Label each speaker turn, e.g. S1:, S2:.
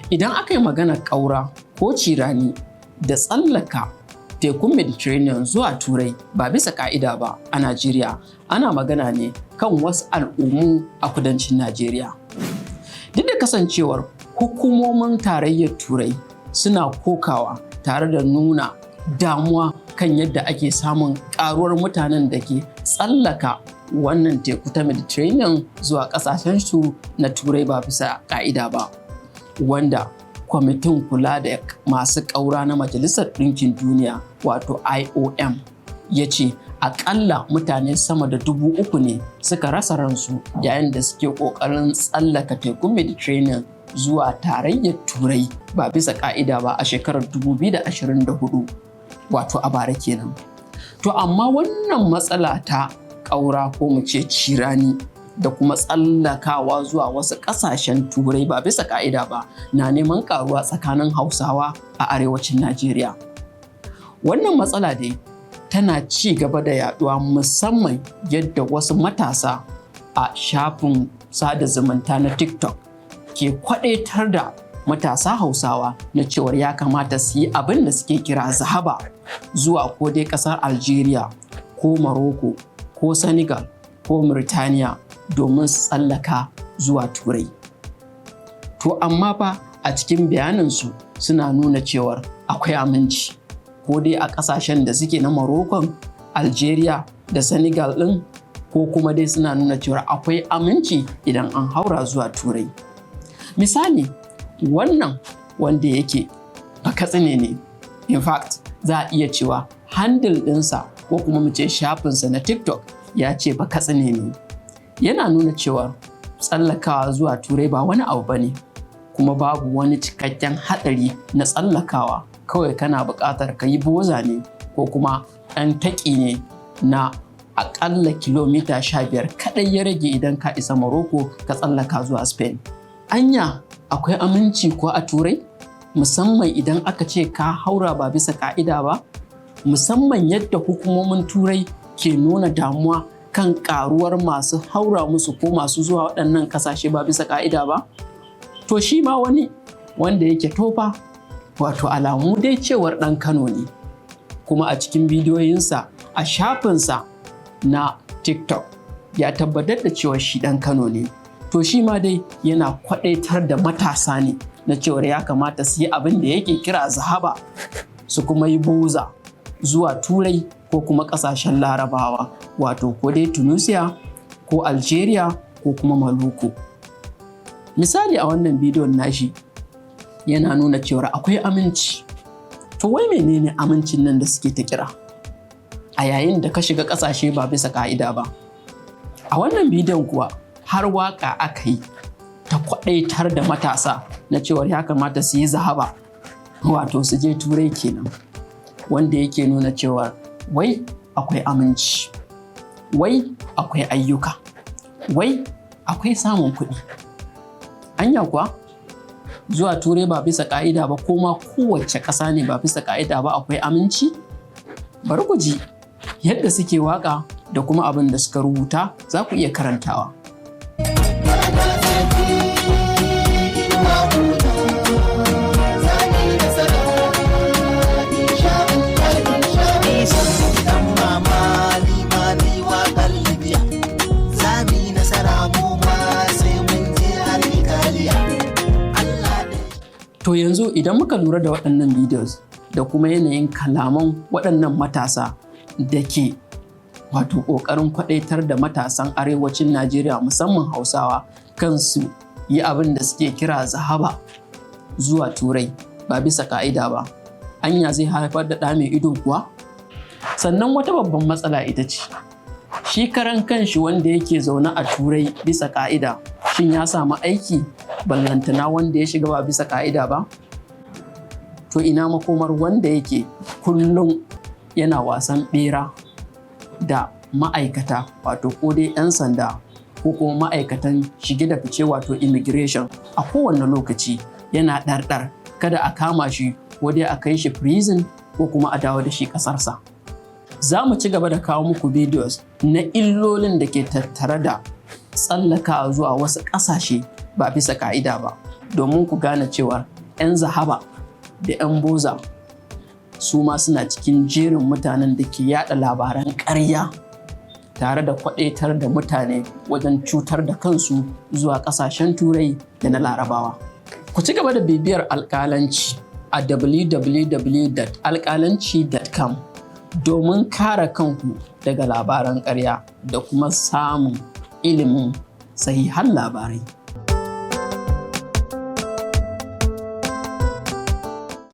S1: Idan aka yi maganar ƙaura ko cirani da tsallaka tekun Mediterranean zuwa Turai ba bisa ƙa'ida ba a Najeriya, ana magana ne kan wasu al'ummu a kudancin Najeriya. Duk da kasancewar hukumomin tarayyar Turai suna kokawa tare da nuna damuwa kan yadda ake samun ƙaruwar mutanen da ke tsallaka wannan teku ta Mediterranean zuwa ƙasashensu na Turai ba bisa ƙa'ida ba, wanda kwamitin kula da masu ƙaura na Majalisar Ɗinkin Duniya wato IOM ya ce aƙalla mutane sama da 3,000 ne suka rasa ransu yayin da suke ƙoƙarin tsallaka tekun Mediterranean zuwa tarayyar Turai ba bisa ƙa'ida ba a shekarar 2024 wato a bara kenan. To amma wannan matsala ta ƙaura ko mu ce cirani da kuma tsallakawa zuwa wasu ƙasashen Turai ba bisa ƙa'ida ba na neman ƙaruwa tsakanin Hausawa a arewacin Najeriya. Wannan matsala dai tana ci gaba da yaduwa, musamman yadda wasu matasa a shafin sada zumunta na TikTok ke kwaɗaitar da matasa Hausawa na cewar ya kamata su yi abin da suke kira zahaba zuwa ko dai ƙasar Algeria ko Morocco ko Senegal ko Mauritania domin su tsallaka zuwa Turai. To amma fa a cikin bayaninsu suna nuna cewar akwai aminci ko dai a ƙasashen da suke na Morocco, Algeria da Senegal ɗin, ko kuma dai suna nuna cewar akwai aminci idan an haura zuwa Turai. Misali, wannan wanda yake a Katsina ne, in fact za a iya cewa handle ɗinsa ko kuma mu ce shafinsa na TikTok ya ce ba Katsina ne. Yana nuna cewa tsallakawa zuwa Turai ba wani abu ba ne, kuma babu wani cikakken haɗari na tsallakawa, kawai kana buƙatar ka yi boza ne ko kuma ɗan taƙi ne na aƙalla kilomita 15 kaɗai ya rage idan ka isa Morocco ka tsallaka zuwa Spain. Anya akwai aminci ko a Turai? Musamman idan aka ce ka haura ba bisa ƙa'ida ba? Musamman yadda hukumomin Turai ke nuna damuwa kan ƙaruwar masu haura musu ko masu zuwa waɗannan ƙasashe ba bisa ƙa'ida ba? To shi ma wani wanda yake tofa, wato alamu dai cewar ɗan Kano ne, kuma a cikin bidiyoyinsa a shafinsa na TikTok ya tabbatar da cewa shi ɗan Kano ne. To shi ma dai yana kwaɗaitar da matasa ne na cewar ya kamata su yi abin da yake kira zahaba, su kuma yi boza zuwa Turai ko kuma ƙasashen Larabawa, wato ko dai Tunisia ko Algeria ko kuma Morocco. Misali a wannan bidiyon nashi yana nuna cewar akwai aminci. To wai menene amincin nan da suke ta kira a yayin da ka shiga ƙasashe ba bisa ƙa'ida ba? A wannan bidiyon kuwa har waƙa aka yi ta kwaɗaitar da matasa na cewar ya kamata su yi zahaba, wato su je Turai kenan, wanda yake nuna cewar wai akwai aminci, wai akwai ayyuka, wai akwai samun kuɗi. Anya kuwa zuwa Turai ba bisa ƙa'ida ba, ko ma kowace ƙasa ne ba bisa ƙa'ida ba, akwai aminci? Bari ku ji yadda suke waƙa da kuma abin da suka rubuta, za ku iya karantawa. To yanzu idan muka lura da waɗannan videos da kuma yanayin kalaman waɗannan matasa da ke wato ƙoƙarin kwaɗaitar da matasan arewacin Najeriya musamman Hausawa kansu yi abin da suke kira zahaba zuwa Turai ba bisa ƙa'ida ba, anya zai haifar da ɗa mai ido kuwa? Sannan wata babban matsala ita ce, shi karan kanshi wanda yake zaune a Turai bisa ƙa'ida, shin ya samu aiki ballantana wanda ya shiga ba bisa ƙa'ida ba? To ina makomar wanda yake kullum yana wasan ɓera da ma'aikata, wato ko dai 'yan sanda ko kuma ma'aikatan shige da fice wato immigration, a kowane lokaci yana ɗarɗar kada a kama shi ko dai a kai shi prison ko kuma a dawo da shi ƙasarsa. Za mu ci gaba da kawo muku videos na illolin da ke tattare da tsallaka zuwa wasu ƙasashe ba bisa ƙa'ida ba. domin ku gane cewa 'yan zahaba da 'yan boza su ma suna cikin jerin mutanen da ke yada labaran ƙarya tare da kwaɗaitar da mutane wajen cutar da kansu zuwa ƙasashen Turai da na Larabawa. Ku ci gaba da bibiyar Alkalanci a www.alkalanci.com domin kare kanku daga labaran ƙarya da kuma samun ilimin sahihan labarai.